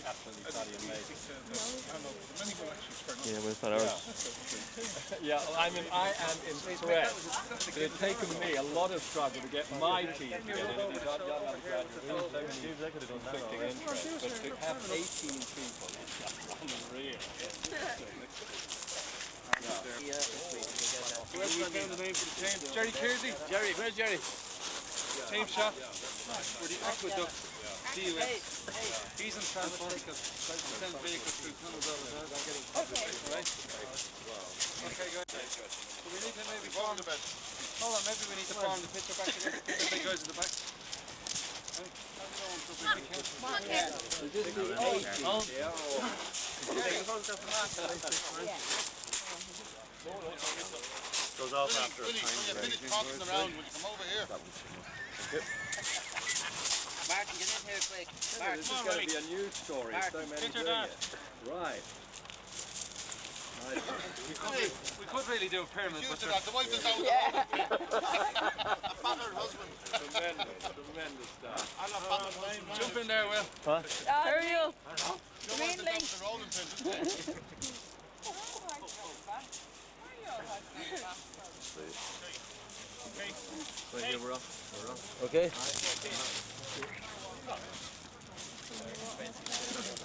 Absolutely bloody amazing. Yeah, but it's not ours. Yeah, I mean, I am impressed. It has taken me a lot of struggle to get my team to get in. These young undergraduates, so many conflicting interests, but to have 18 people is just unreal. Whoever got down the name for the team? Jerry Kersey? Jerry, where's Jerry? Team shop for the Aqueduct CUS. He's in transport because he sends vehicles through tunnels all the time. Okay. Right? Okay, guys. So we need to maybe form the bed. Hold on, maybe we need to form the picture back again. The big guys in the back. Goes off after a time. When you finish passing around, will you come over here? Martin, get in here quick. This is going to be a news story. So many doing it. Right. We could really do a pyramid, but The wife is out. A battered husband. Tremendous stuff. jump in there, Will. Ariel. The wife is out the rolling pin, isn't it? So here we're off. Okay.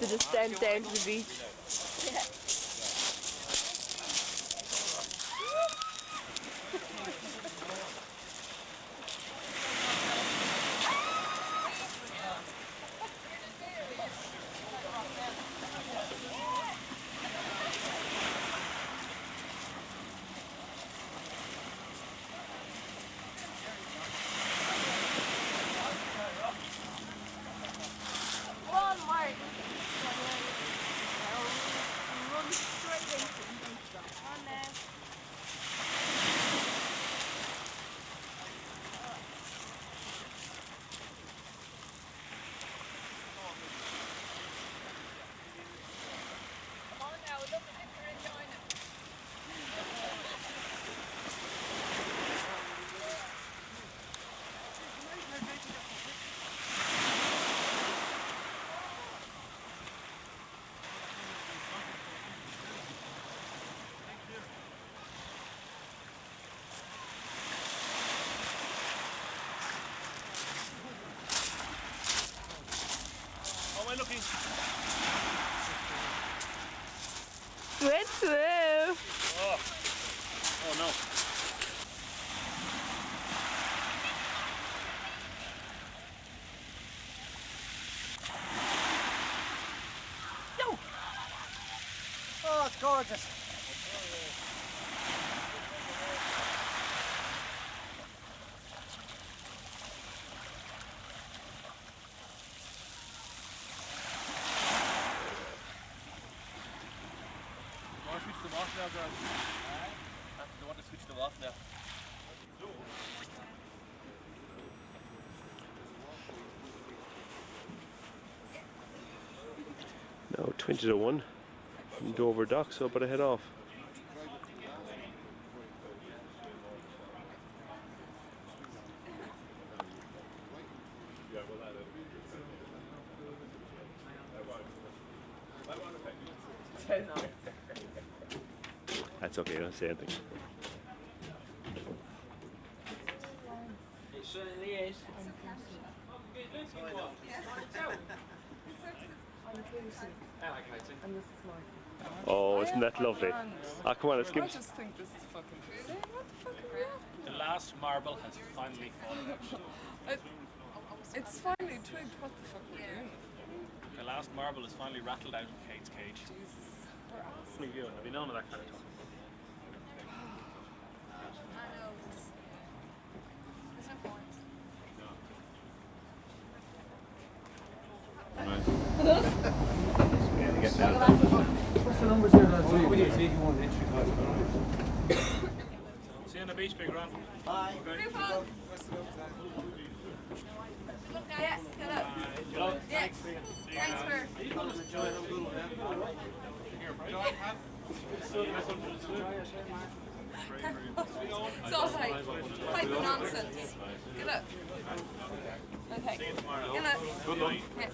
The descent down to the beach. Swim. Oh no. Oh, it's gorgeous. Switch them off now, guys. I want to switch them off now. Now 20 to 1. Dover Dock, so better head off. That's okay, don't say anything. Oh, isn't that lovely? Ah, come on, let's give I it. just think this is fucking insane. What the fuck are we at? The last marble has finally fallen out. It's finally twigged what the fuck we're doing. The last marble is finally rattled out of Kate's cage. Jesus. We're ass. What are you doing? Have you known of that kind of talk? What's the numbers here, lads? We need 81 entry cost. See you on the beach, big run. Bye. Yeah, get up. Yeah. Thanks for. It's all hype nonsense. Get up. Okay. Get up. Good luck. Yeah.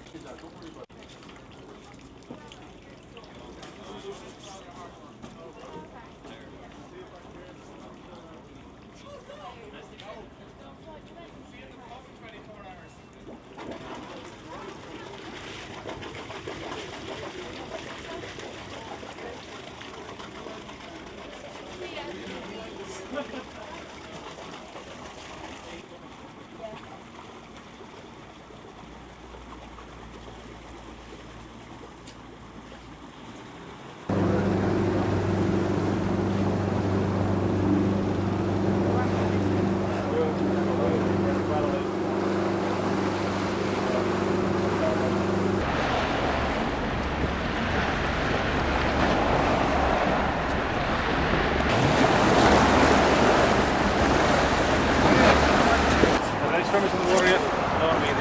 Swimmers in the water yet? No, I mean,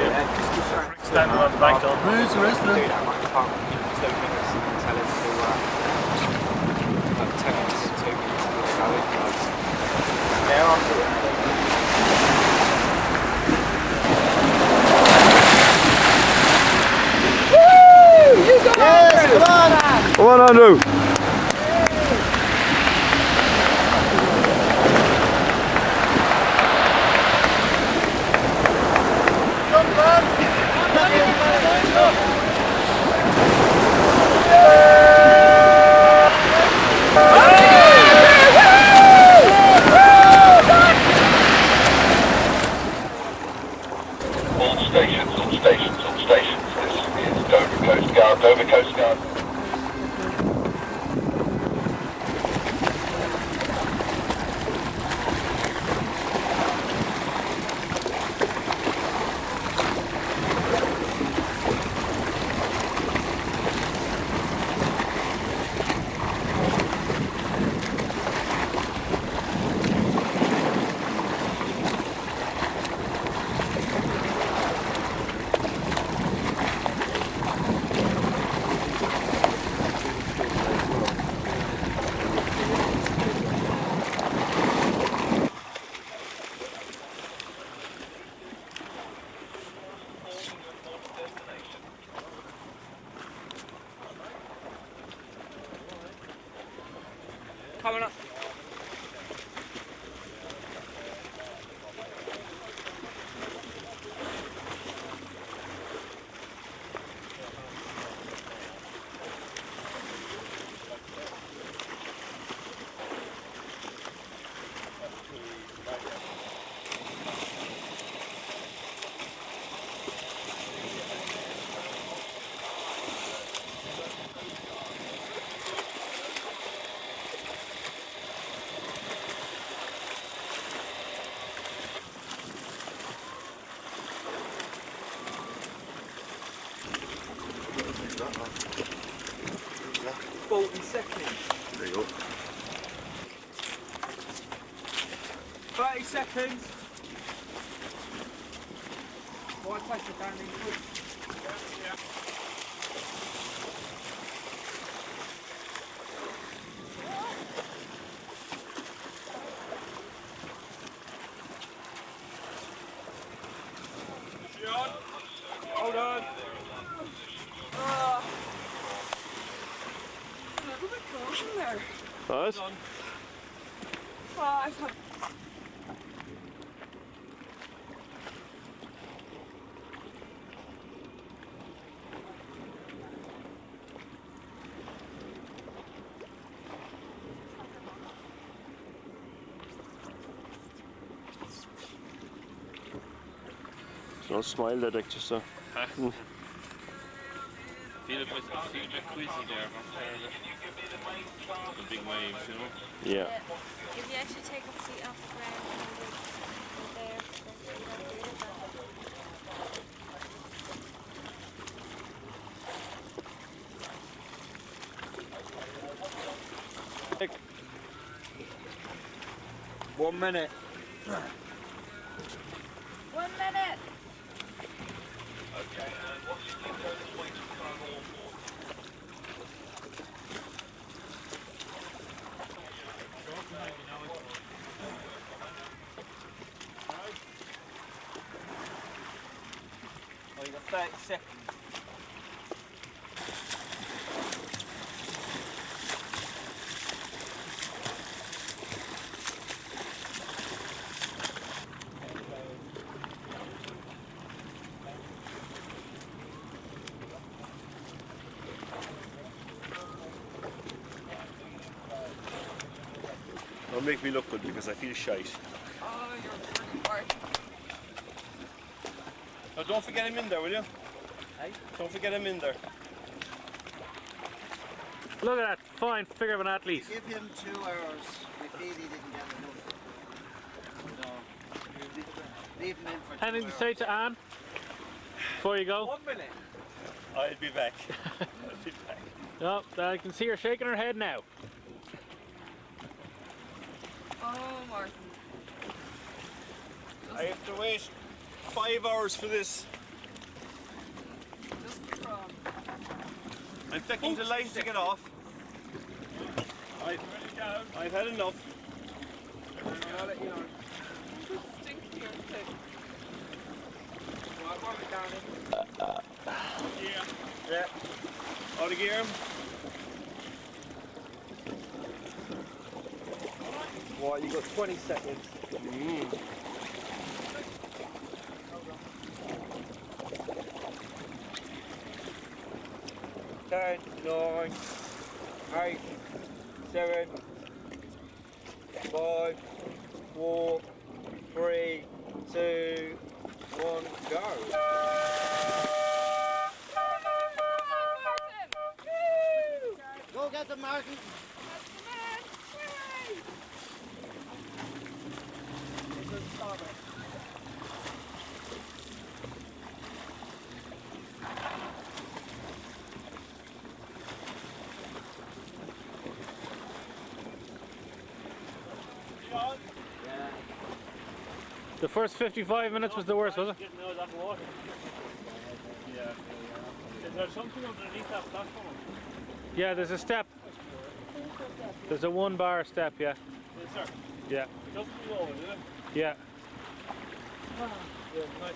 standing on the bank though. Where's the rest of them? I can't 2 minutes and tell him to like 10 minutes, 2 minutes to go in. Yeah, I'll do it. Woo! You go yes, come on! Come on, Andrew! All stations. This is Dover Coast Guard, Dover Coast Guard. Coming up. There you go. 30 seconds. Why take it down in quick? Hold on. It's a little bit cold in there. Right. Oh, I've had No smile detector, so. Feel a bit queasy there the big waves, you know? Yeah. If you actually take a seat off the ground and there, then you don't do Hey. 1 minute. 1 minute. Oh, you got 30 seconds. make me look good because I feel shite. Oh, you're pretty hard. Now don't forget him in there, will you? Hey? Don't forget him in there. Look at that fine figure of an athlete. Give him 2 hours. We feel he didn't get enough. No. Leave him in for 2 Anything to hours. say to Anne before you go? 1 minute. I'll be back. I'll be back. No, I can see her shaking her head now. Oh, Martin. I have to wait 5 hours for this. Just from. I'm taking the light to get off. I've had enough. I'll let you know. It's stinky, aren't they? Well, warm it down in. Yeah. Out of gear. What, you got 20 seconds. 10, 9, 8, 7, 5, 4, 3, 2, 1, go. Go get them, Martin. The first 55 minutes was the worst, was it? Getting out of that water. Yeah. Is there something underneath that platform? Yeah, there's a step. There's a 1-bar step, yeah. Is there? Yeah. Just below it, isn't it? Yeah. Yeah, nice.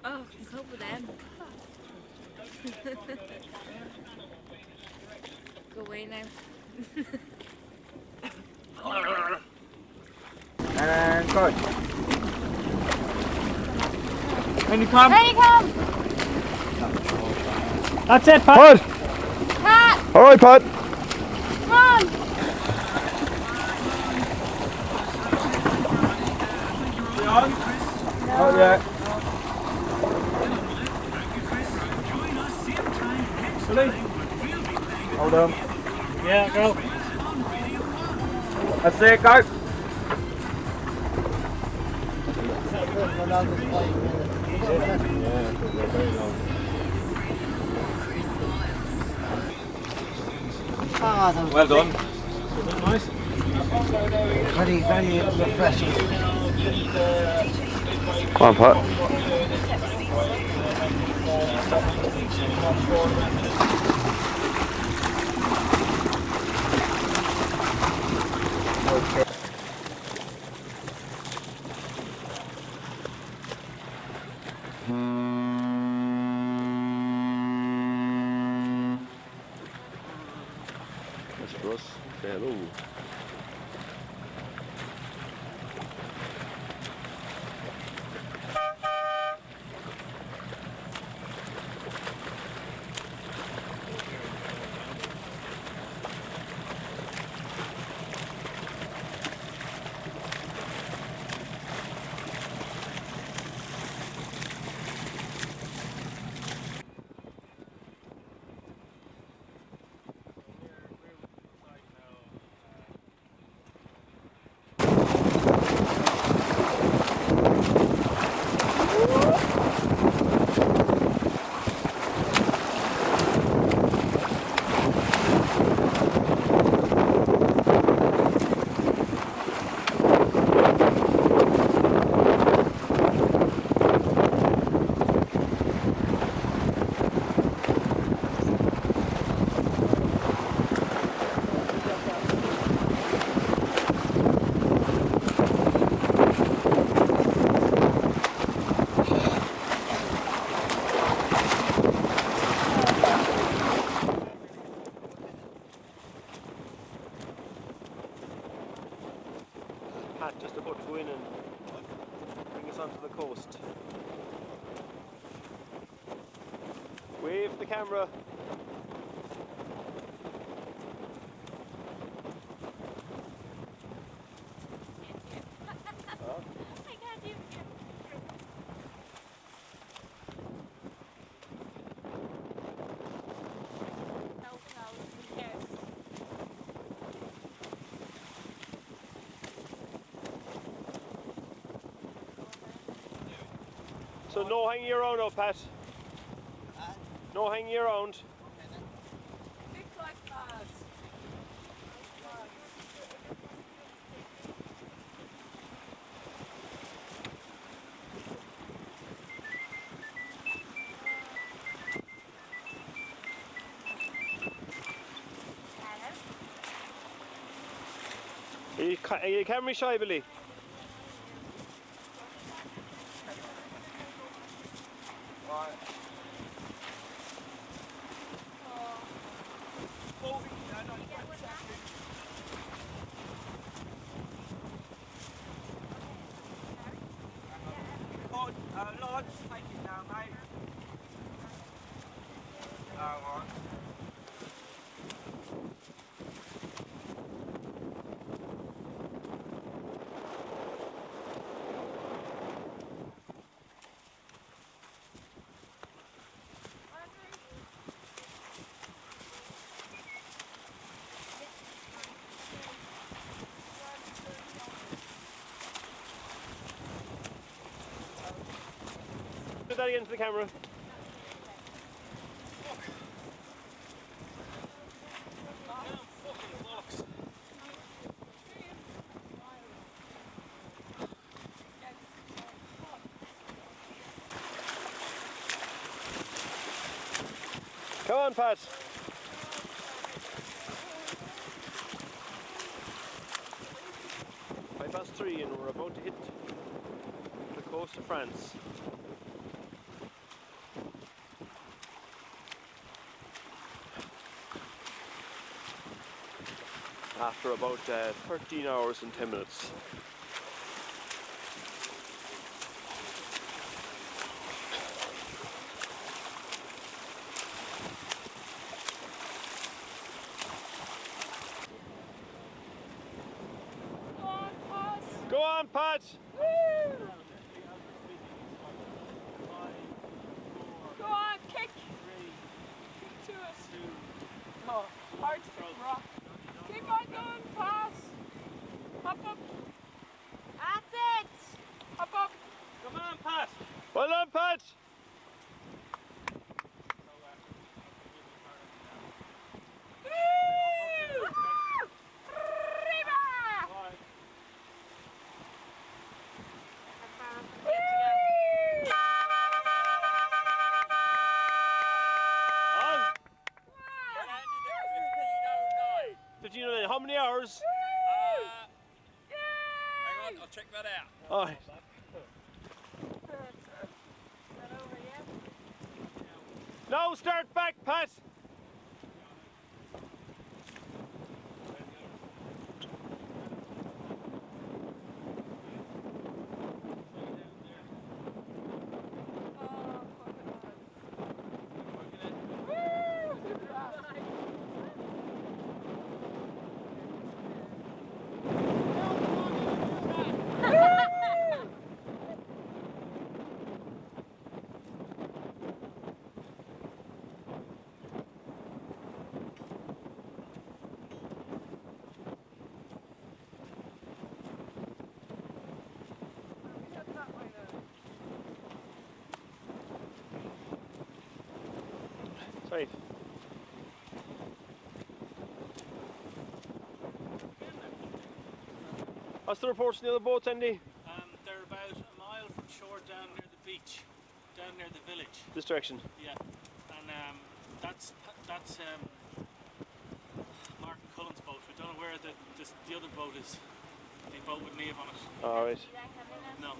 Oh, I can cope with them. Go away now. And go. When you come. There you come! That's it, Pat. Pat! Pat! Alright, Pat! Come on! Oh, yeah. Hold on. Yeah, go. That's it, go. Well done. Very, very refreshing. Come on, Pat. That's for us. Say hello. again for the camera. I can't even get through. No clouds, who cares? So no hanging around now, Pat. No hanging around. Big black lads. Are you camera shy, Billy? Lord, take it now, mate. Oh, right. Do that again for the camera. Come on, Pat. Past 3 and we're about to hit the coast of France. After about 13 hours and 10 minutes. Go on, Pat! Go on, kick. Kick to it. Oh, hard to kick rock. Keep on going, pass. Hop up. That's it! Hop up. Come on, Pat! Well done, Pat! On! 15:09. How many hours? Hang on, I'll check that out. Alright. Now start back, Pat! Safe. What's the reports on the other boats, Andy? They're about a mile from shore down near the beach, down near the village. This direction. Yeah, and that's Martin Cullen's boat. We don't know where the other boat is. The boat with Niamh on it. Alright. No.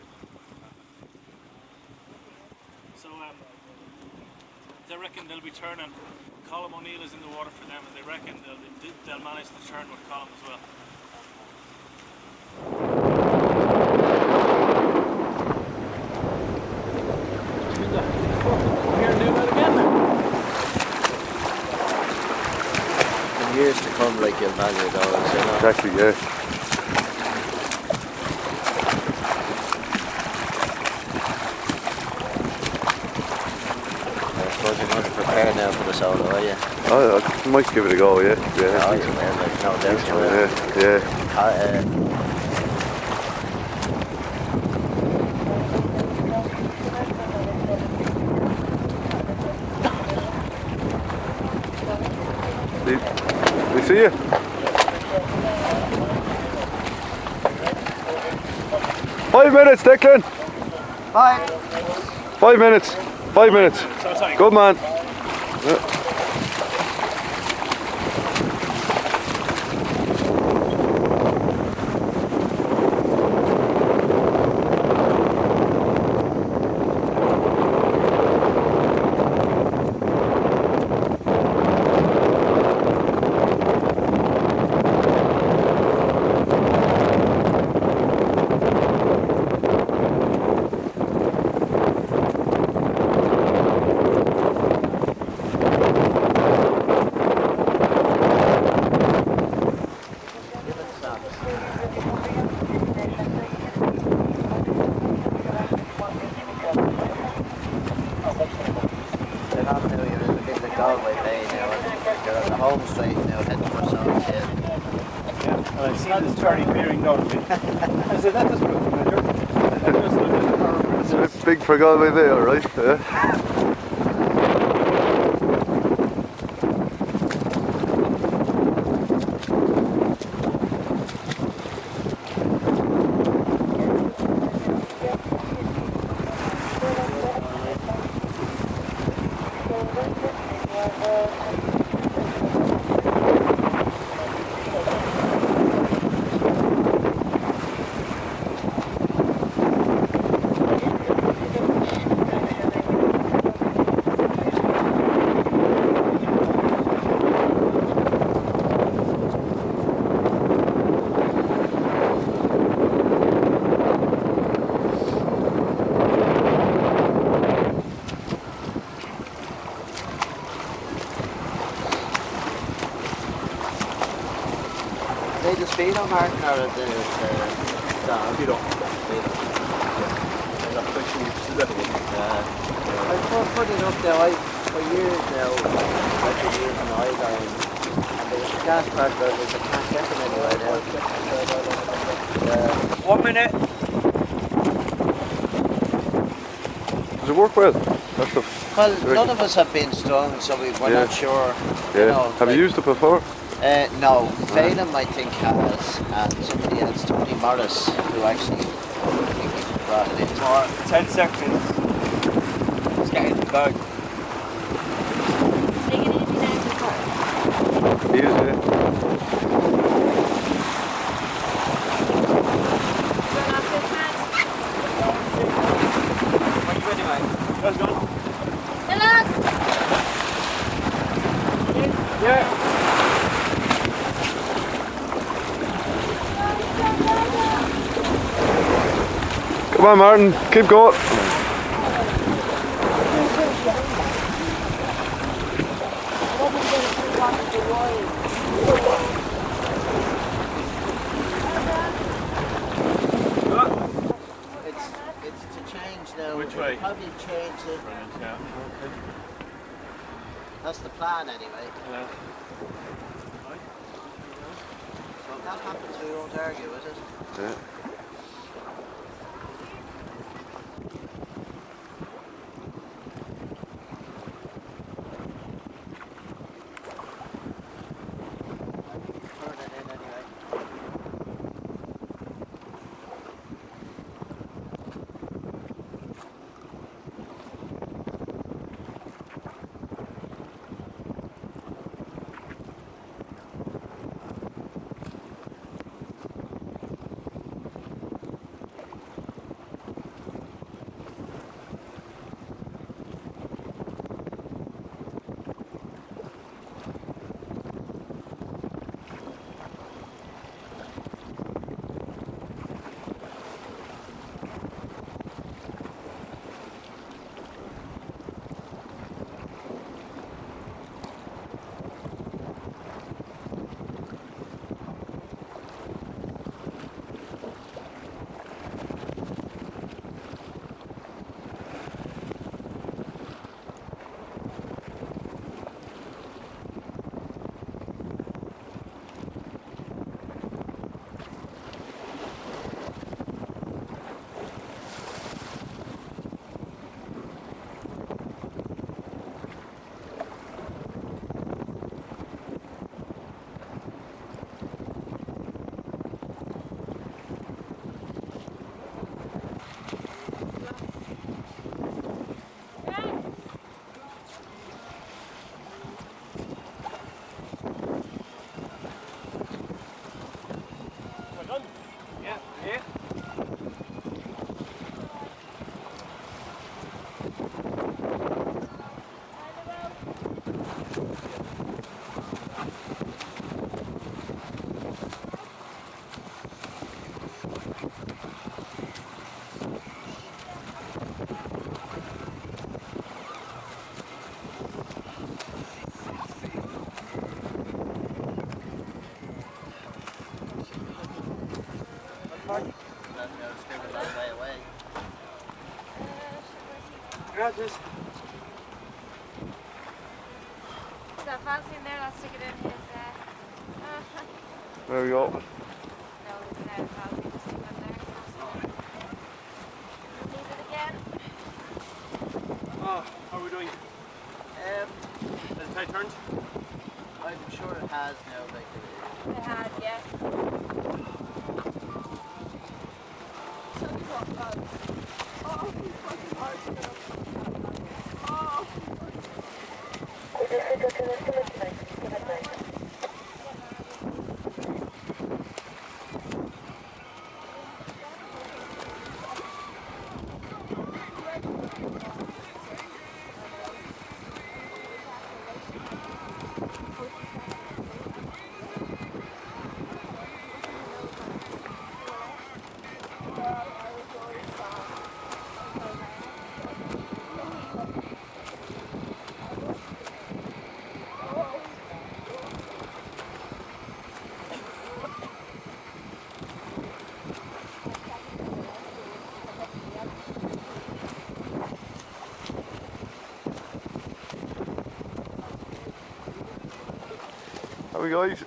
So they reckon they'll be turning. Colm O'Neill is in the water for them, and they reckon they'll manage to turn with Colm as well. Here, do that again then. come, like, you'll value those, you know. Exactly, yeah. I suppose you're going to prepare now for the solo, are you? I might give it a go, yeah. Oh, you will, like, no doubt you will. Yeah. We see you. Five minutes, Declan. 5 minutes. 5 minutes. Good man. Yeah. I see this turning bearing down to me. I said, that doesn't look familiar. It's a bit big for Galway there, right? Yeah. The speedo marking or the Speedo. I've put it up there for years now. I've been using iodine, and there's a gas pressure, there's a can't get them anywhere now. 1 minute. Does it work well? That's the Well, none of us have been stung, so we're not sure. Yeah. You know, Have you used it before? No, Phelan I think has, and somebody else, Tony Morris, who actually brought it in. More 10 seconds. Let's get in the bag. Take it easy now to car. He is, yeah. Run off this man. Are you ready, mate? Let's go. Hello. Yeah. Come on, Martin. Keep going. It's to change now. Which way? Probably change it. Yeah. That's the plan anyway. Yeah. So if that happens, we won't argue, is it? Yeah. Turn it in anyway. Grab this. Is that fancy in there? Let's stick it in his. There we go. No, it's fancy. Just stick it in there. Leave it again. Oh, how are we doing? Has the tide turned? I'm sure it has now, like It has, yes. Tell me what, lads. Oh, you fucking hard to get up. Oh. How are we guys?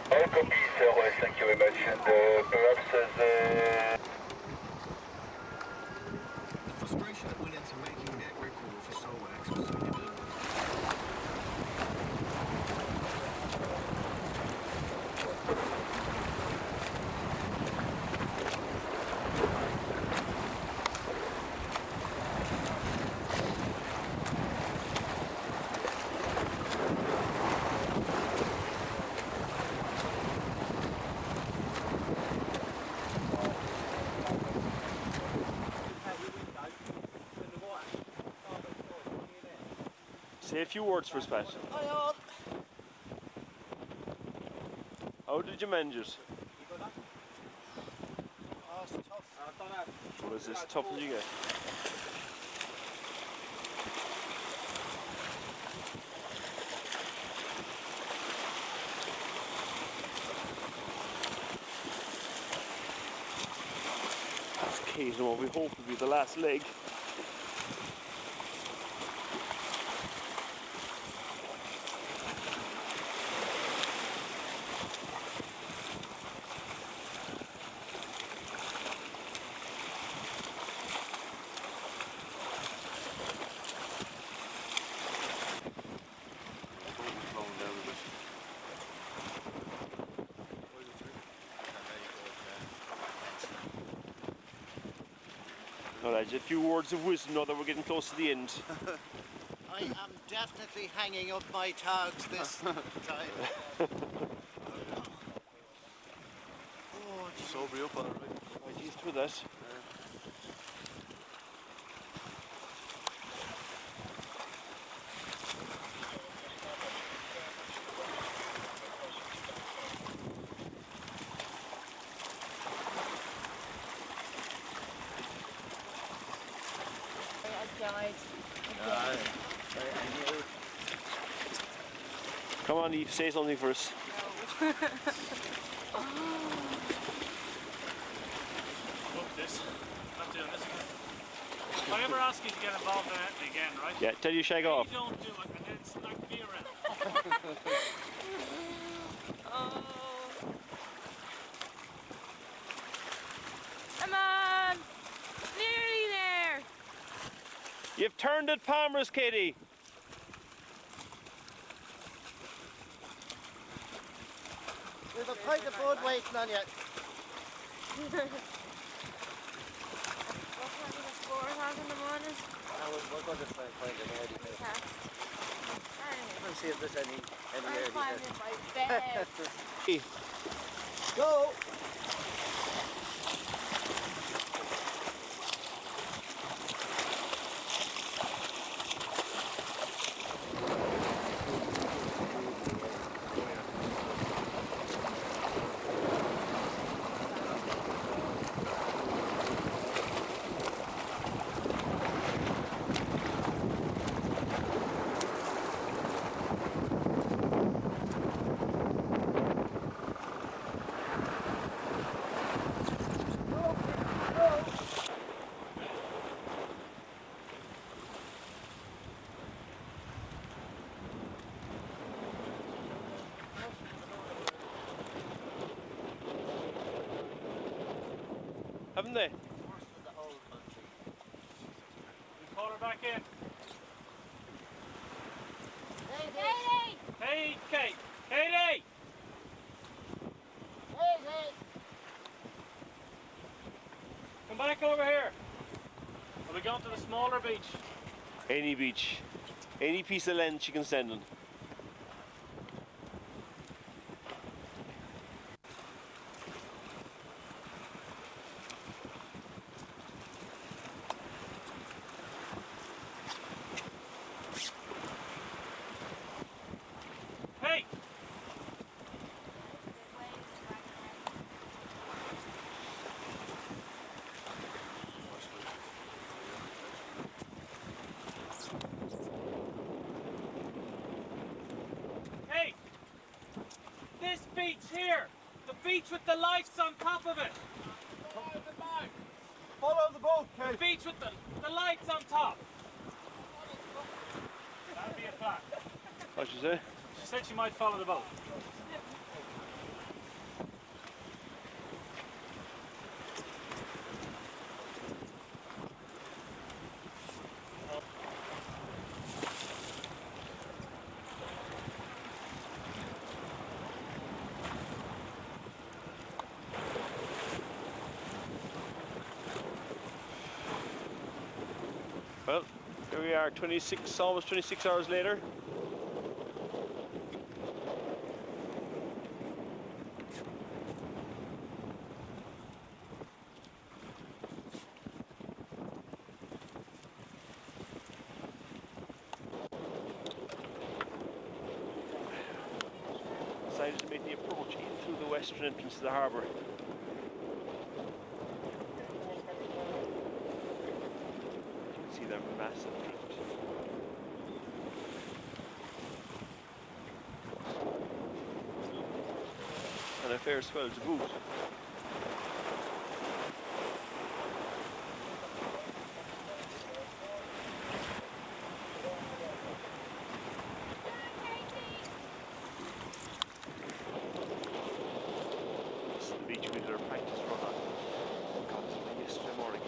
All copy, sir. Thank you very much. And perhaps as Frustration that went into making that record for Soulwax was so unique. Say a few words for us, Pat. How did you manage it? Oh, it's tough. What is this? Tough as you get? That's Kate, what we hope will be the last leg. Alright, a few words of wisdom now that we're getting close to the end. I am definitely hanging up my tags this time. Oh, Sober up, alright. Right, used to that. Come on, Eve, say something for us. Fuck this. Not doing this again. If I ever ask you to get involved in it again, right? Yeah, tell you shag off. You don't do it and then smack me around. Oh. Come on! Nearly there! You've turned it Palmer's, Katie. We've a pint of food waiting on you. go just try and find an early bit. Cast. Let's see if there's any I'm early finding bit. my bed. Go! Haven't they? Call her back in. Katie! Hey, Kate! Katie! Come back over here. Are we going to the smaller beach? Any beach. Any piece of land she can stand on. Hey! Hey! This beach here! The beach with the lights on top of it! Follow the boat, The Kate. beach with the lights on top! That'd be a plan. What'd you say? She said she might follow the boat. Well, here we are, almost 26 hours later. Decided to make the approach in through the western entrance to the harbour. See that massive drift. And a fair swell to boot. This is the beach we did our practice run on. Got it yesterday morning.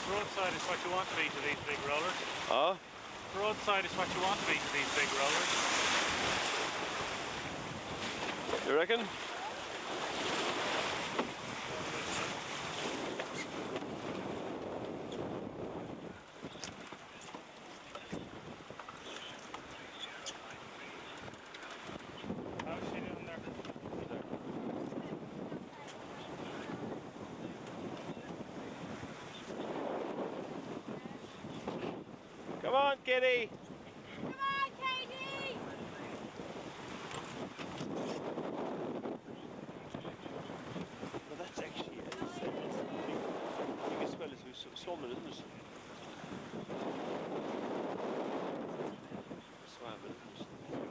Broadside is what you want to be to these big rollers. Huh? Broadside is what you want to be to these big rollers. You reckon? How's she doing there? Come on, kitty! Come on, Katie! Well, that's actually biggest swell is with salmon, isn't it? Salmon, isn't it?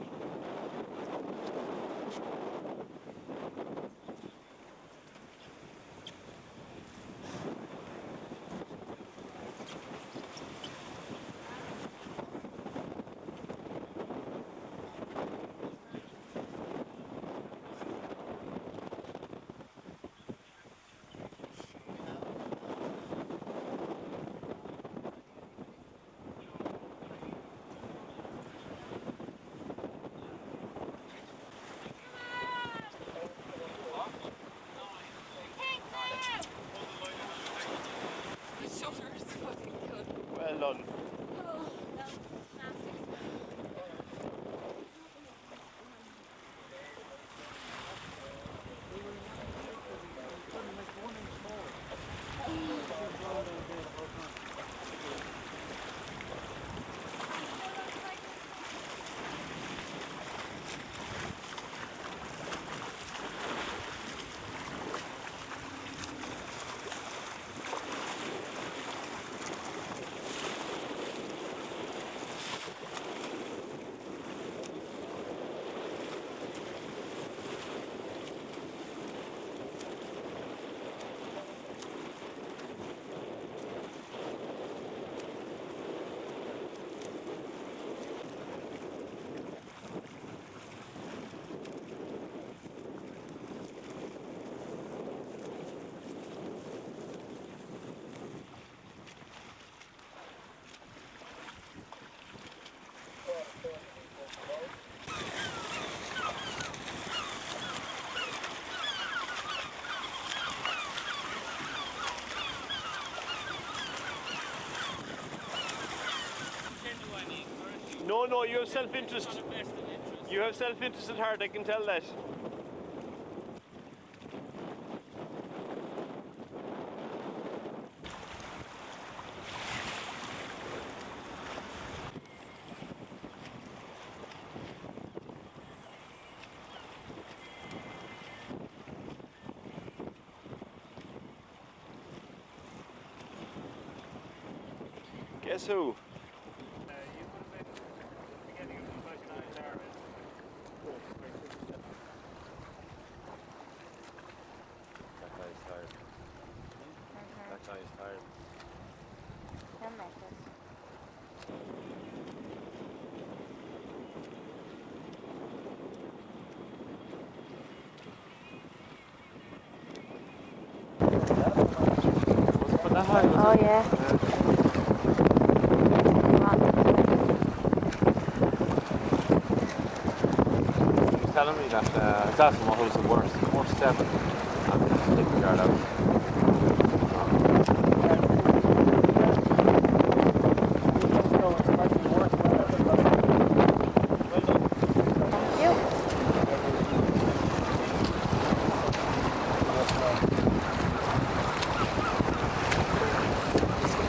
No, you have self-interest. You have self-interest at heart, I can tell that. Guess who? Oh yeah. He was telling me that I was asking what was the worst step and just take the yard out.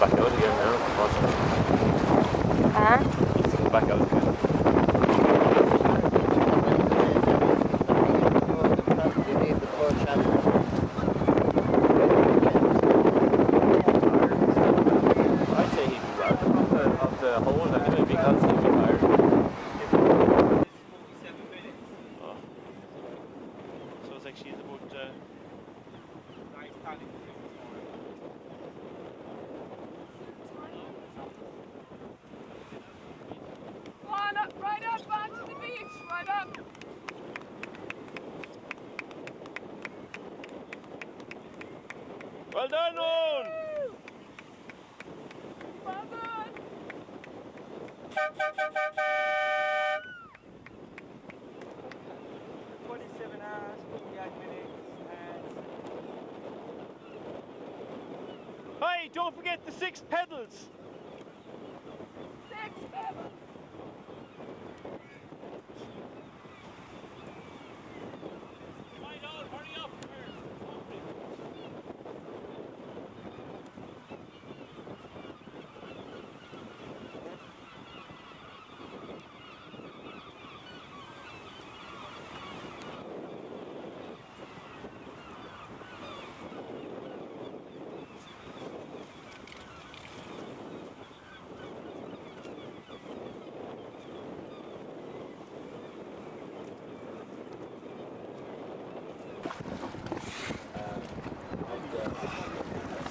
Back out again now, unfortunately. Huh? Let's go back out again. I'd say he'd be out of the hole anyway because he'd be tired. Oh. So it's actually about Come on up, right up onto the beach, right up. well done, Owen! Well done. 27 hours, 48 minutes, and Hey, don't forget the 6 pedals! 6 pedals.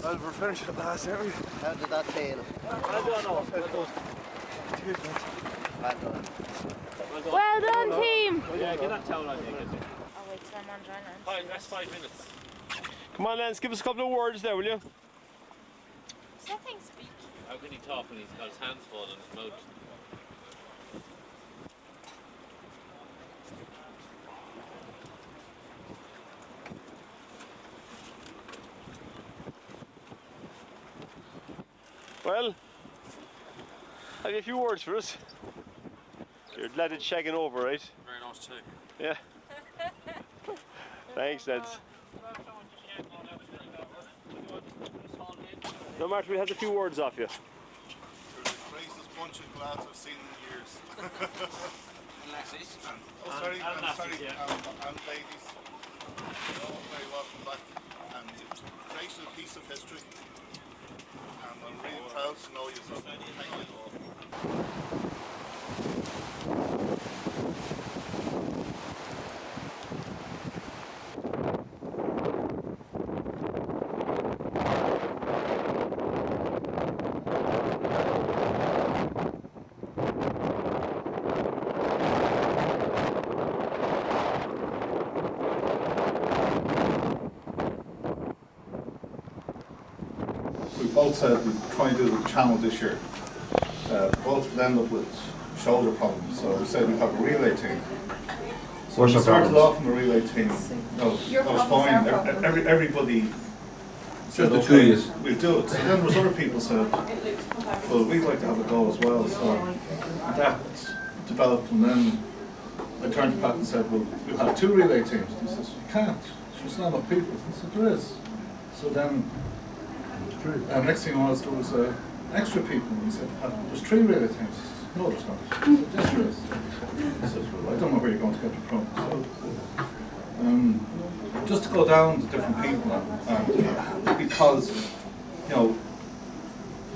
Well, we're finished at last, aren't we? how did that feel? Well done, team. Yeah, get that towel on you. I'll wait till I'm on dry land. Fine, that's 5 minutes. Come on, Lance, give us a couple of words there, will you? Does that thing speak? How can he talk when he's got his hands full in his mouth? Well, have you a few words for us? You're glad it's shagging over, right? Very nice too. Yeah. Thanks, lads. No, Martin, we had a few words off you. You're the craziest bunch of lads I've seen in years. And ladies. You're all very welcome back. And it's created a piece of history. And I'm really proud to know you, so thank you all. We both said we'd try and do the channel this year. Both would end up with shoulder problems, so we said we'd have a relay team. So we started off in the relay team. No, that was fine. Everybody said, okay, we'll do it. So then there was other people said, well, we'd like to have a go as well. So that developed, and then I turned to Pat and said, well, we'll have 2 relay teams. He says, you can't. There's not enough people. I said, there is. So then, next thing was, there was extra people. And he said, there's 3 relay teams. He says, no, there's not. I said, yes, there is. He says, well, I don't know where you're going to get it from. So, just to go down to different people, because, you know,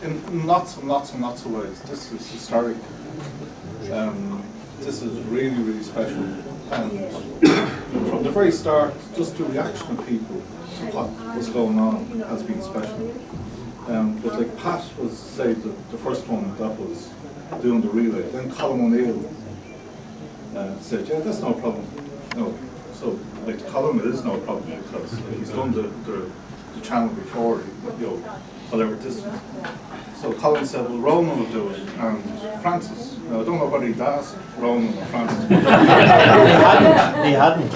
in lots and lots and lots of ways, this is historic. This is really, really special. And from the very start, just the reaction of people to what was going on has been special. But like Pat was, say, the first one that was doing the relay. Then Colin O'Neill said, yeah, that's no problem. No. So, like, to Colin, it is no problem because he's done the channel before, you know, whatever distance. So Colin said, well, Ronan will do it, and Francis. Now, I don't know whether he'd asked Ronan or Francis. He hadn't.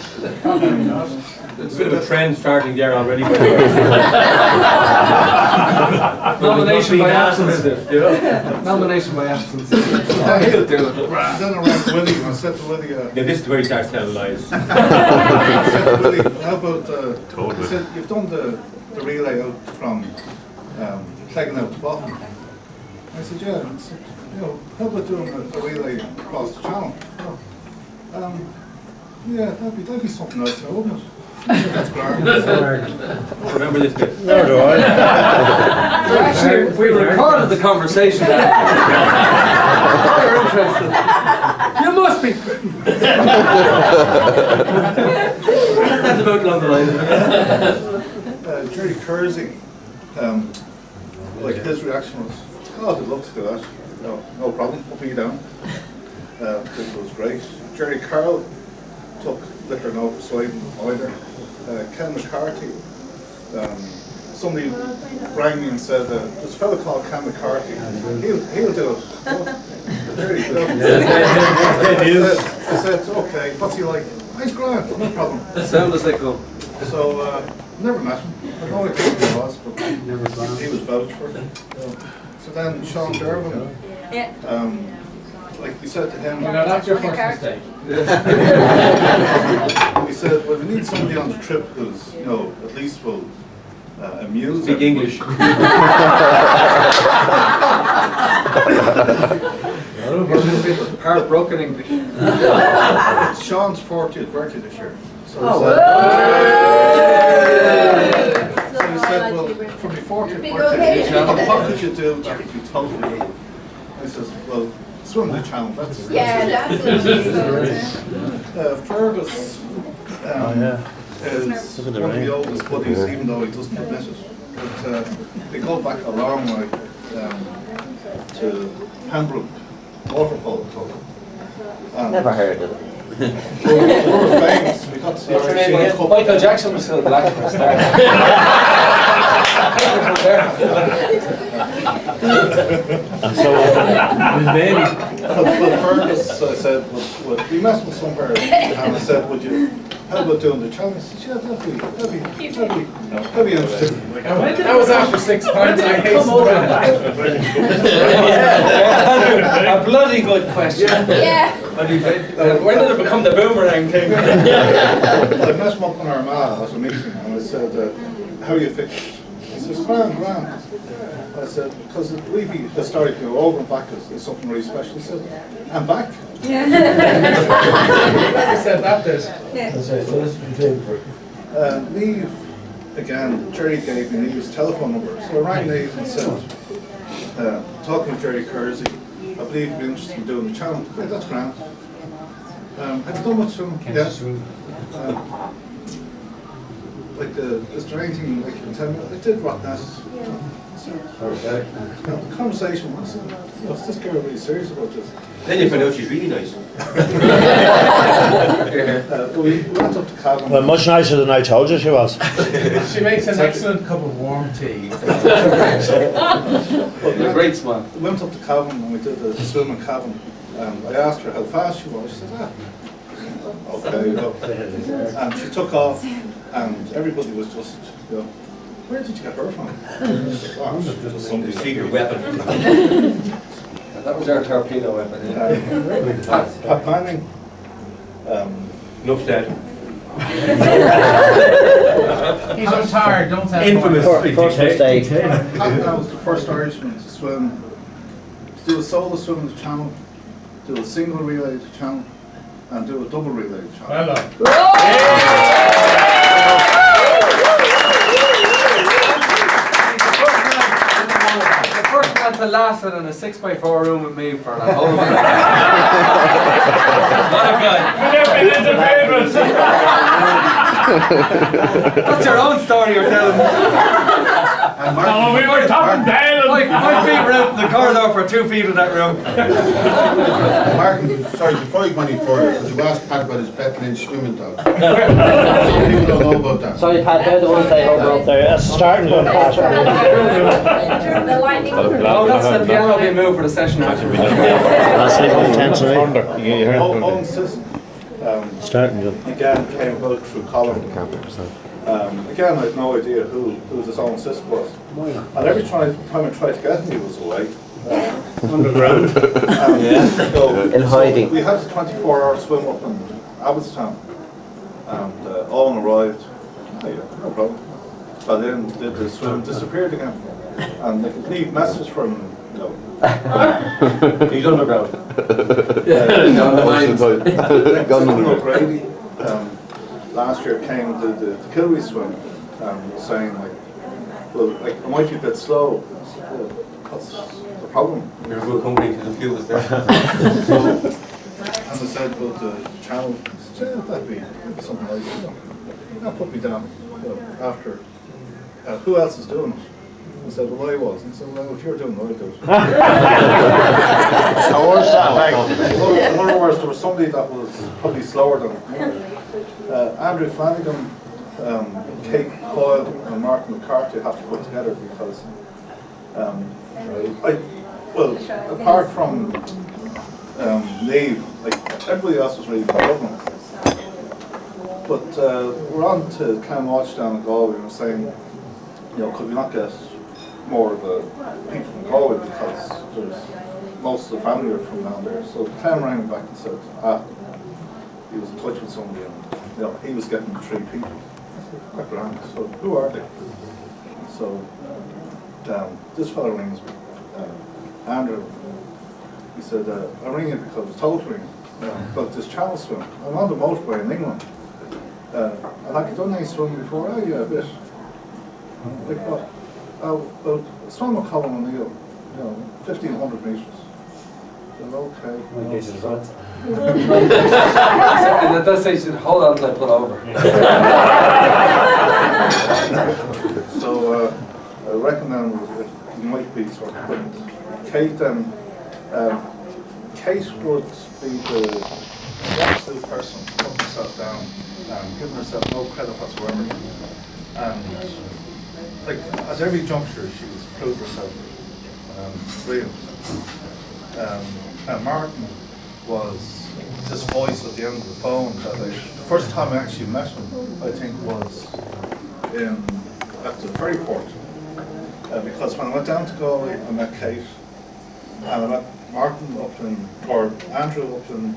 There's a bit of a trend starting there already. Nomination by absence. Nomination by absence. He'll do it. Then I ran to Willie and I said to Willie, Yeah, this is where he starts telling lies. I said to Willie, how about, I said, you've done the relay out from Cleggan out to Bottom. I said, yeah. I said, you know, how about doing a relay across the channel? Oh, yeah, that'd be something else now, wouldn't it? That's grand. Remember this bit. Nor do I. Actually, we recorded the conversation. You're interested. You must be. That's about along the line. Jerry Kersey, like his reaction was, oh, I'd love to do that. No problem, we'll put you down. This was great. Jerry Carroll took liquor no persuading either. Ken McCarthy, somebody rang me and said, there's a fellow called Ken McCarthy, he'll do it. There you go. I said, okay, what's he like? He's grand, no problem. Sound as they go. So, never met him. I know who he was, but he was vouched for. So then Sean Dervin, like we said to him, that's your first mistake. We said, well, we need somebody on the trip who's, you know, at least will amuse. Speak English. Heartbroken English. It's Sean's 40th birthday this year. So we said, well, for my 40th birthday, what could you do that would be totally good? I says, well, swim the channel, that's Fergus is one of the oldest buddies, even though he doesn't admit it. But they go back a long way to Pembroke Water Polo Club. Never heard of it. We're famous. We got to see Michael Jackson was still black for a start. And so his baby. Well, Fergus said, well, we met him somewhere, and I said, how about doing the challenge? He said, yeah, that'd be interesting. That was after 6 pints. I hastened a bloody good question. Yeah. When did it become the boomerang thing? I met him up in Armagh at a meeting, and I said, how are you fixed? He says, grand. I said, because it really historically over and back is something really special. He said, I'm back. Yeah. I said that bit. Niamh, again, Jerry gave me Niamh's telephone number. So I rang Niamh and said, talking with Jerry Kersey, I believe you'd be interested in doing the channel. Okay, that's grand. Have you done much from him? Yeah. Like, is there anything like you can tell me? I did Rottnest. Okay. The conversation was, is this girl really serious about this? Then you find out she's really nice. We went up to Cavan. Well, much nicer than I told you she was. She makes an excellent cup of warm tea. A great smile. We went up to Cavan and we did the swim in Cavan. I asked her how fast she was. She said, okay, you know. And she took off, and everybody was just, you know, where did you get her from? Oh, just somebody secret weapon. That was our torpedo weapon. Pat Manning. Enough said. He's retired, don't tell Infamous. First mistake. Pat Manning was the first Irishman to swim, to do a solo swim in the channel, do a single relay to channel, and do a double relay to channel. Well done. The first man to last in a 6x4 room with me for that whole week. What a guy. That's your own story you're telling. No, we were top down. My feet were out in the corridor for 2 feet in that room. Martin, sorry, before you go any further, could you ask Pat about his Beth Lynch swimming dog? People don't know about that. Sorry, Pat, they're the ones I hold up there. That's starting gun, Pat. Oh, that's the piano being moved for the session after. That's sleeping intensely. Owen Sisson, Starting gun. again came about through Colin. Again, I had no idea who this Owen Sisson was. And every time I tried to get him, he was away. Underground. So In hiding. we had a 24-hour swim up in Abbottstown. And Owen arrived. Oh, yeah, no problem. But then did the swim, disappeared again. And they could leave messages for him, you know. He's underground. Stephen O'Grady last year came to the Kilwee swim and was saying like, well, like it might be a bit slow. What's the problem? You're a good company because the fuel was there. And I said about the channel, I said, yeah, that'd be something like that. That put me down, you know, after. Who else is doing it? I said, well, I was. And he said, well, if you're doing it, I'll do it. In other words, there was somebody that was probably slower than Andrew Flanagan, Kate Coyle and Martin McCarthy had to put together because apart from Neve, like everybody else was really problem. But we're on to Cam Watch down in Galway and we're saying, you know, could we not get more of the people from Galway because there's most of the family are from down there. So Cam rang back and said, he was in touch with somebody and you know, he was getting 3 people. Quite grand. So who are they? So this fellow rings me, Andrew. He said, I'm ringing because I was told to ring about this channel swim. I'm on the motorway in England. And have you done any swimming before? Oh yeah, a bit. Like what? Well, swim with Colin O'Neill, you know, 1,500 metres. Well, okay. And at that stage, he said, hold on until I pull over. So I reckon then it might be sort of Kate and Kate would be the absolute person putting herself down and giving herself no credit whatsoever. And like at every juncture she was proved herself brilliant. And Martin was this voice at the end of the phone that the first time I actually met him, I think, was at the ferry port. Because when I went down to Galway, I met Kate, and I met Martin or Andrew up in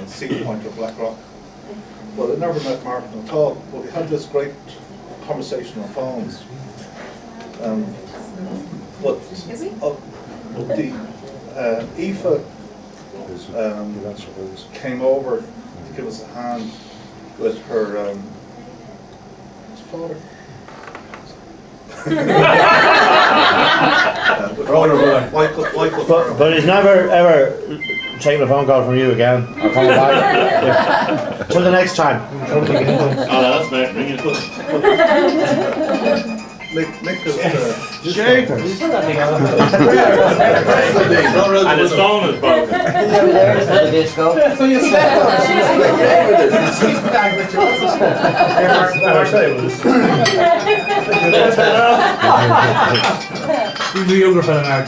Sea Point or Blackrock. But I never met Martin at all. But we had this great conversation on phones. But the Aoife came over to give us a hand with her father. But he's never ever taken a phone call from you again or coming back. Yeah. Till the next time. Oh, that's mate. Ring it. Nick is Shapers. And his phone is broken. There's the disco. So you slept on it. Sleeping bag with He's a younger fella now.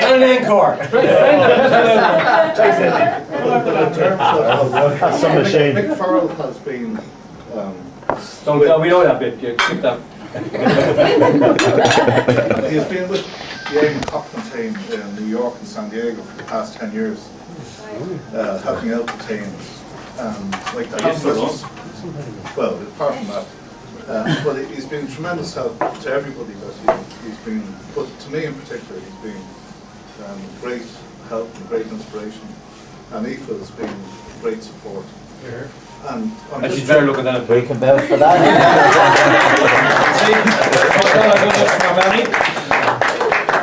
And an encore. That's some machine. Mick Farrell has been. We know that bit. Yeah, skip that. He's been with the Eamon Cochran team in New York and San Diego for the past 10 years, helping out the teams. Like the hospitals. Well, apart from that. But he's been tremendous help to everybody that he's been, but to me in particular, he's been great help and great inspiration. And Aoife has been great support. And she's better looking than a We can vouch for that.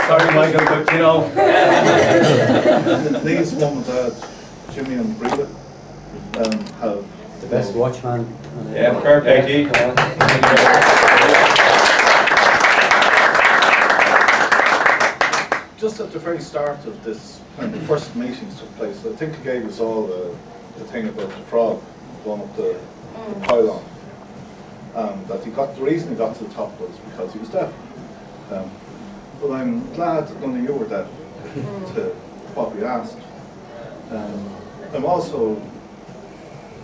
Sorry, Michael, but you know. These mum and dad, Jimmy and Breda, have the best watchman. Yeah, fair play, G. Just at the very start of this, when the first meetings took place, I think he gave us all the thing about the frog going up the pylon. That he got, the reason he got to the top was because he was deaf. But I'm glad that none of you were deaf to what we asked. I'm also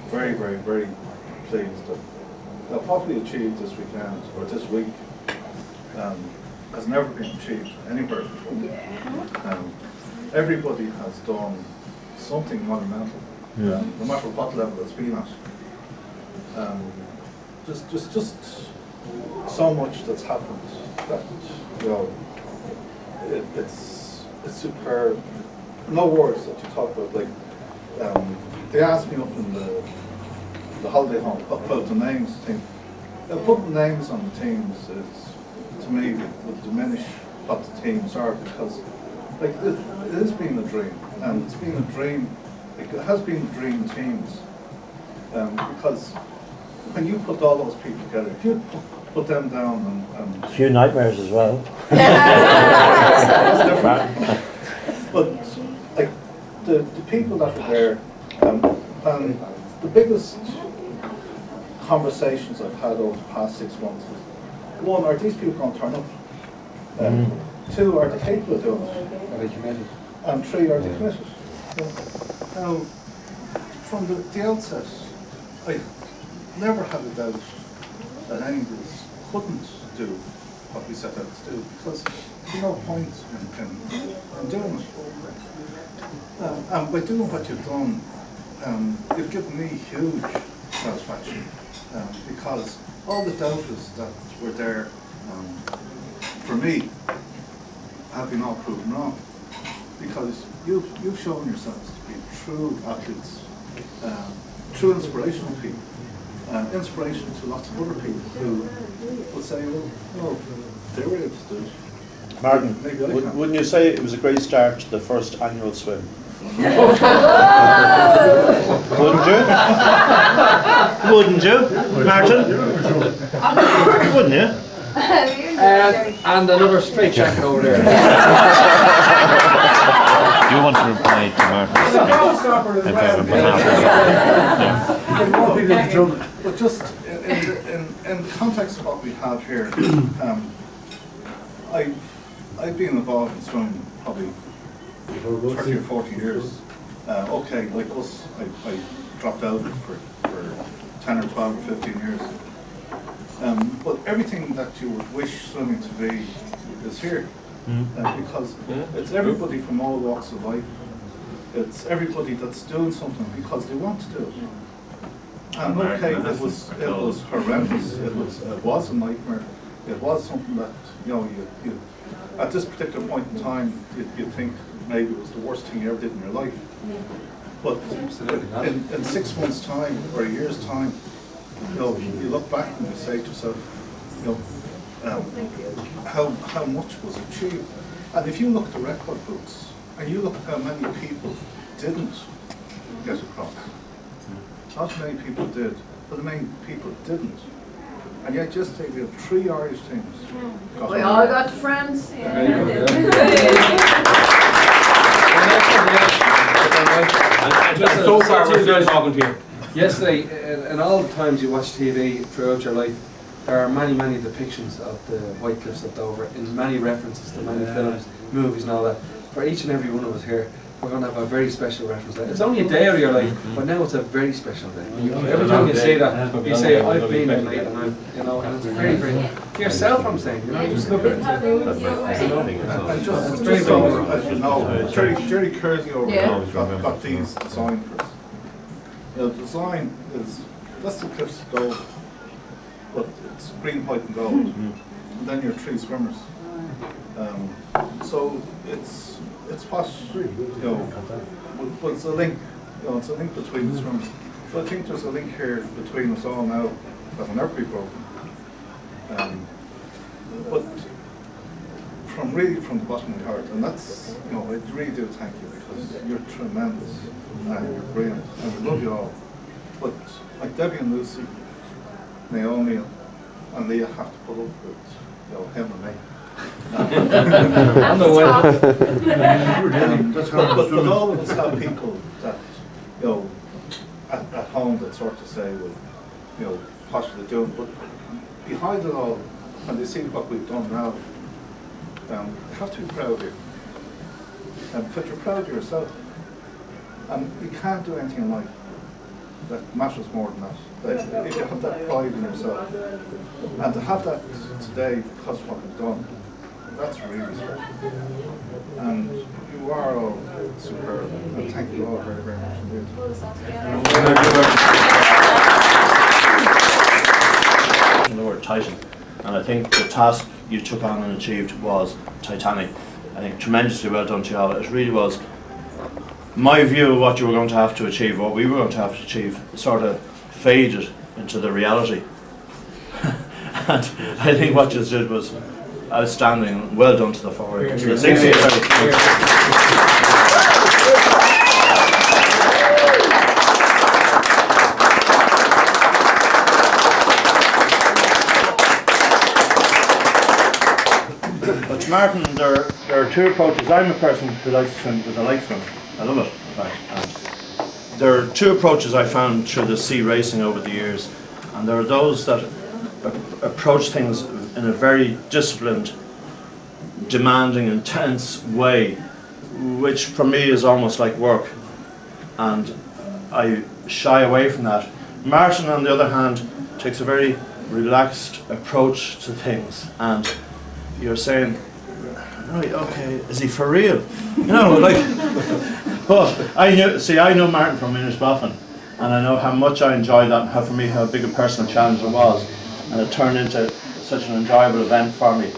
very, very, very pleased that what we achieved this weekend, or this week, has never been achieved anywhere before. Everybody has done something monumental, no matter what level it's been at. Just so much that's happened that, you know, it's superb. No words that you talk about. Like they asked me up in the holiday home about the names thing. Putting names on the teams is, to me, would diminish what the teams are, because like it has been a dream, and it's been a dream. It has been a dream teams, because when you put all those people together, if you put them down and A few nightmares as well. That's different. But like the people that are there, and the biggest conversations I've had over the past 6 months is, one, are these people going to turn up? Two, are they capable of doing it? Are they committed? And three, are they committed? Now, from the outset, I never had a doubt that any of us couldn't do what we set out to do, because there's no point in doing it. And by doing what you've done, you've given me huge satisfaction, because all the doubters that were there for me have been all proven wrong, because you've shown yourselves to be true athletes, true inspirational people, inspiration to lots of other people who will say, well, no, they were able to do it. Martin, Maybe I can. wouldn't you say it was a great start to the first annual swim? Wouldn't you? Wouldn't you, Martin? Wouldn't you? And another straight jacket over there. You want to reply to Martin? But just in context of what we have here, I've been involved in swimming probably 30 or 40 years. Okay, like us, I dropped out for 10 or 12 or 15 years. But everything that you would wish swimming to be is here. Because it's everybody from all walks of life. It's everybody that's doing something because they want to do it. And okay, it was horrendous. It was a nightmare. It was something that, you know, you at this particular point in time, you'd think maybe it was the worst thing you ever did in your life. But in 6 months' time or a year's time, you know, you look back and you say to yourself, you know, how much was achieved. And if you look at the record books and you look at how many people didn't get across, not many people did, but many people didn't. And yet yesterday we had 3 Irish teams. We all got friends. So far, we're still talking to you. Yesterday, and all the times you watch TV throughout your life, there are many, many depictions of the White Cliffs of Dover, in many references to many films, movies and all that. For each and every one of us here, we're going to have a very special reference day. It's only a day of your life, but now it's a very special day. Every time you say that, you say, I've been in late, and I'm, you know, and it's very, very, to yourself I'm saying, you know, just look at it. It's very, very, Jerry Kersey over there got these designed for us. You know, the design is, that's the Cliffs of Gold, but it's green, white and gold. And then your 3 swimmers. So it's what, you know, it's a link, you know, it's a link between the swimmers. So I think there's a link here between us all now that will never be broken. But from the bottom of my heart, and that's, you know, I really do thank you because you're tremendous and you're brilliant and we love you all. But like Debbie and Lucy, Naomi and Leah have to put up with, you know, him and me. I'm the winner. But all of us have people that, you know, at home that sort of say, well, you know, what should they do? But behind it all, when they see what we've done now, you have to be proud of you. Because you're proud of yourself. And you can't do anything in life that matters more than that. If you have that pride in yourself. And to have that today because of what we've done, that's really special. And you are all superb. And thank you all very, very much indeed. The word Titan, and I think the task you took on and achieved was titanic. I think tremendously well done to you all. It really was. My view of what you were going to have to achieve, what we were going to have to achieve, sort of faded into the reality. And I think what you did was outstanding. Well done to the forward. To the 68. But Martin, there are 2 approaches. I'm a person who likes to swim because I like swimming. I love it, in fact. There are 2 approaches I found through the sea racing over the years, and there are those that approach things in a very disciplined, demanding, intense way, which for me is almost like work, and I shy away from that. Martin, on the other hand, takes a very relaxed approach to things, and you're saying, right, okay, is he for real? You know, like, but I know Martin from Inishbofin, and I know how much I enjoyed that, and how for me how big a personal challenge it was, and it turned into such an enjoyable event for me.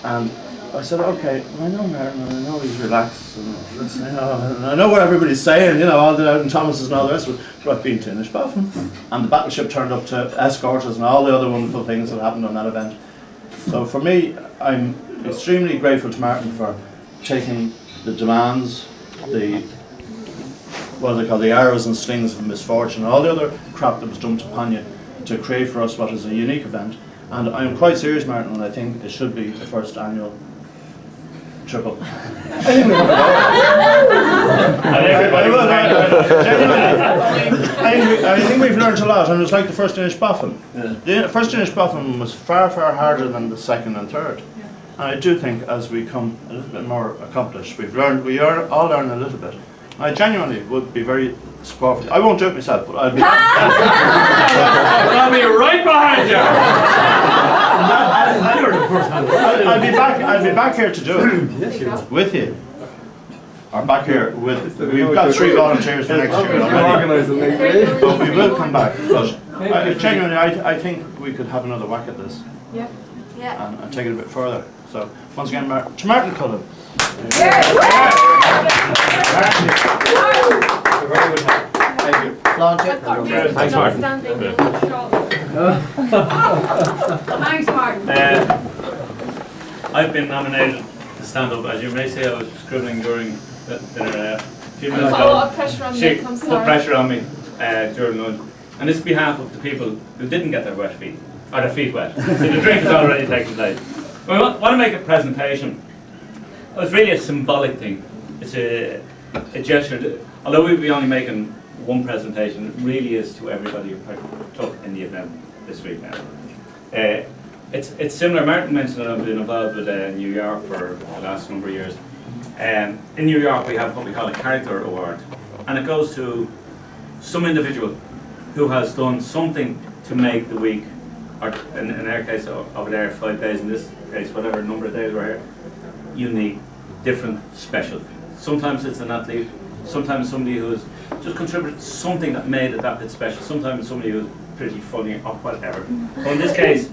And I said, okay, I know Martin, and I know he's relaxed, and listening, and I know what everybody's saying, you know, all the out in Thomas's and all the rest of it, but I've been to Inishbofin, and the battleship turned up to escort us, and all the other wonderful things that happened on that event. So for me, I'm extremely grateful to Martin for taking the demands, the arrows and slings of misfortune, all the other crap that was dumped upon you to create for us what is a unique event. And I'm quite serious, Martin, and I think it should be the first annual triple. I think we've learned a lot, and it's like the first Inishbofin. The first Inishbofin was far, far harder than the second and third. And I do think as we come a little bit more accomplished, we are all learning a little bit. I genuinely would be very supportive. I won't do it myself, but I'll be I'll be right behind you. I'll be back here to do it with you. Or back here with. We've got 3 volunteers for next year already. But we will come back. But genuinely, I think we could have another whack at this. Yeah. Yeah. And take it a bit further. So once again, to Martin Cullen. Thank you. Thanks, Martin. Thanks, Martin. I've been nominated to stand up. As you may say, I was scribbling during the few minutes A lot of pressure on She me. I'm put sorry. pressure on me during lunch. And it's behalf of the people who didn't get their wet feet, or their feet wet. So the drink has already taken place. We want to make a presentation. It's really a symbolic thing. It's a gesture. Although we'll be only making one presentation, it really is to everybody who took in the event this week now. It's similar. Martin mentioned that I've been involved with New York for the last number of years. In New York, we have what we call a character award, and it goes to some individual who has done something to make the week, or in our case over there 5 days, in this case whatever number of days we're here, unique, different, special. Sometimes it's an athlete, sometimes somebody who has just contributed something that made it that bit special, sometimes somebody who's pretty funny or whatever. But in this case,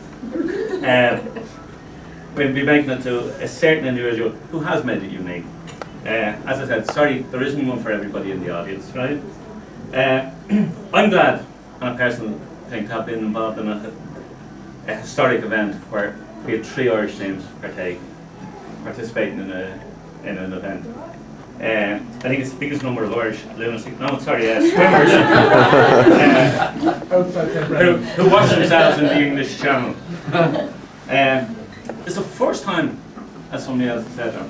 we'll be making it to a certain individual who has made it unique. As I said, sorry, there isn't one for everybody in the audience, right? I'm glad, on a personal thing, to have been involved in a historic event where we had 3 Irish teams participating in an event. I think it's the biggest number of Irish swimmers who watch themselves in the English Channel. It's the first time, as somebody else said, or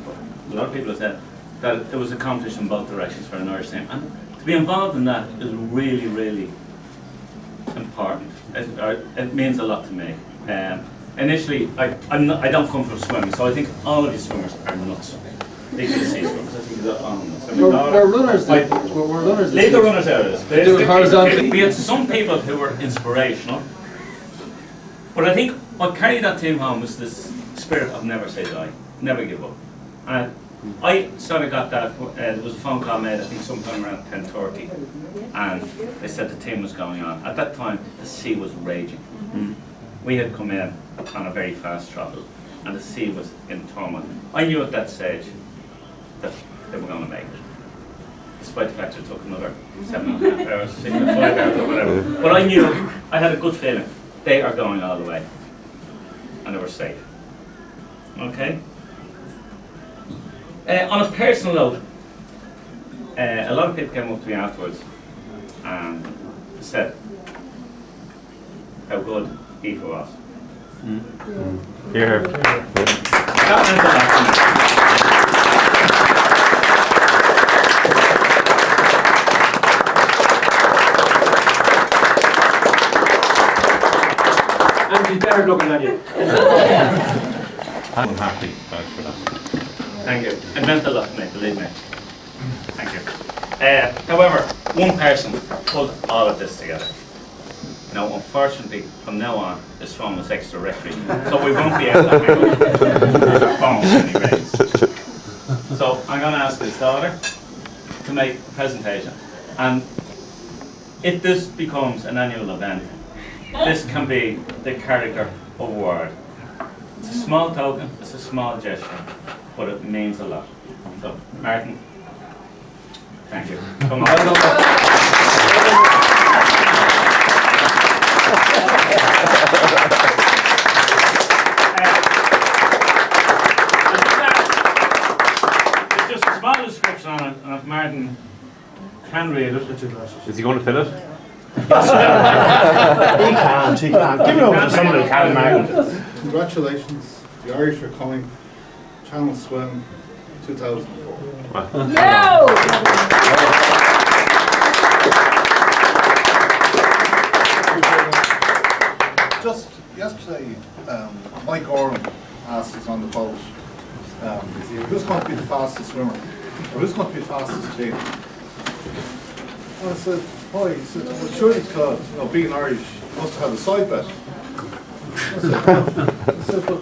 a lot of people have said, that it was accomplished in both directions for an Irish team. And to be involved in that is really, really important. It means a lot to me. Initially, I don't come from swimming, so I think all of these swimmers are nuts. They can see swimmers. I think they're all nuts. We're runners. We're runners. Leave the runners out of this. Do it horizontally. We had some people who were inspirational, but I think what carried that team home was this spirit of never say die, never give up. And I sort of got that. There was a phone call made, I think, sometime around 10:30, and they said the team was going on. At that time, the sea was raging. We had come in on a very fast travel, and the sea was in turmoil. I knew at that stage that they were going to make it, despite the fact it took another 7.5 hours, 5 hours or whatever. But I knew, I had a good feeling, they are going all the way, and they were safe. Okay? On a personal note, a lot of people came up to me afterwards and said how good Aoife was. Here. That meant a lot to me. And she's better looking than you. I'm happy. Thanks for that. Thank you. It meant a lot to me, believe me. Thank you. However, one person pulled all of this together. Now, unfortunately, from now on, this phone is extra referee, so we won't be able to hang up our phones anyways. So I'm going to ask his daughter to make a presentation. And if this becomes an annual event, this can be the character award. It's a small token, it's a small gesture, but it means a lot. So, Martin, thank you. Come on. It's just a small description on it, and if Martin can read it. Is he going to fill it? He can't. Give it over to somebody who can, Martin. Congratulations, the Irish are coming. Channel Swim 2004. Just yesterday, Mike Oram asked us on the boat, who's going to be the fastest swimmer? Or who's going to be the fastest team? And I said, why? He said, well, surely because, being Irish, you must have a side bet. I said, but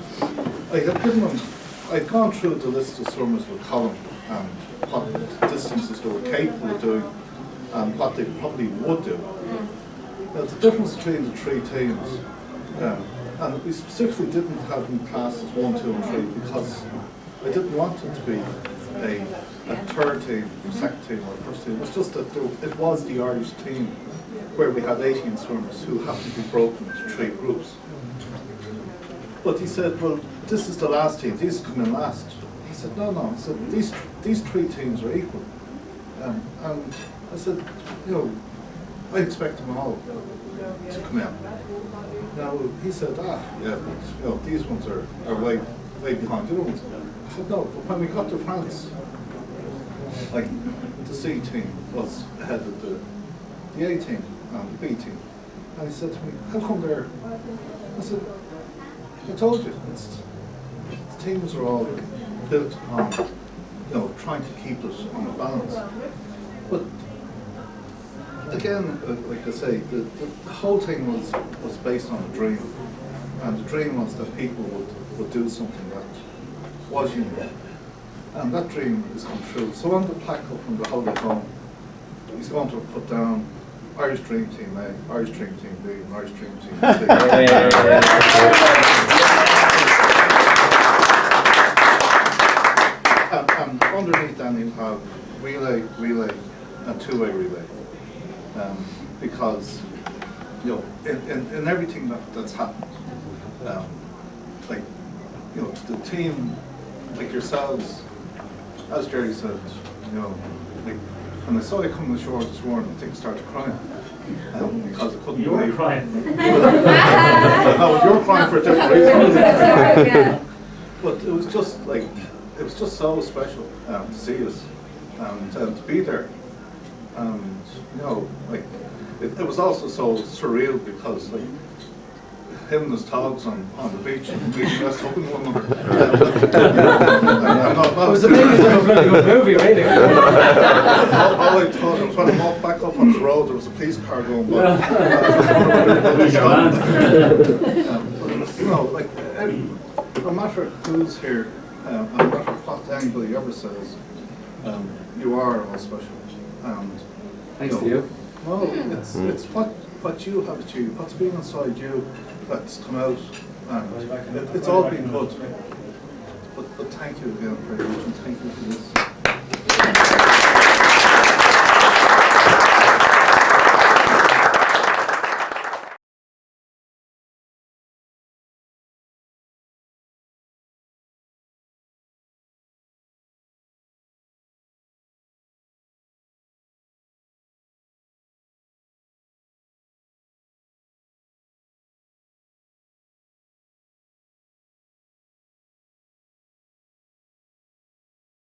I'd gone through the list of swimmers with Colin and what distances they were capable of doing and what they probably would do. Now, the difference between the 3 teams, and we specifically didn't have them classed as 1, 2 and 3 because I didn't want it to be a third team, second team or first team. It was just that it was the Irish team where we had 18 swimmers who happened to be broken into 3 groups. But he said, well, this is the last team, these come in last. He said, no, he said, these 3 teams are equal. And I said, I expect them all to come in. Now, he said, yeah, but these ones are way behind the other ones. I said, no, but when we got to France, like, the C team was ahead of the A team and the B team. And he said to me, how come they're... I said, I told you, the teams are all built on you know, trying to keep it on a balance. But again, like I say, the whole thing was based on a dream, and the dream was that people would do something that was unique, and that dream has come true. So on the plaque up on the Holy Home, he's going to put down Irish Dream Team A, Irish Dream Team B, and Irish Dream Team C. And underneath then you'll have relay, and two-way relay. Because, you know, in everything that's happened, like, you know, the team, like yourselves, as Jerry said, you know, like, when I saw you coming ashore this morning, I think I started crying. Because I couldn't believe it. You were crying. No, you were crying for a different reason. But it was just like, it was just so special to see us and to be there. And, you know, like, it was also so surreal because, like, him and his dogs on the beach and we dressed up in one another. It was a bloody good movie, really. All I thought was when I walked back up on the road, there was a police car going by. You know, like, no matter who's here, no matter what anybody ever says, you are all special. And, thanks to you. Well, it's what you have achieved, what's been inside you that's come out, and it's all been good. But thank you again very much, and thank you for this.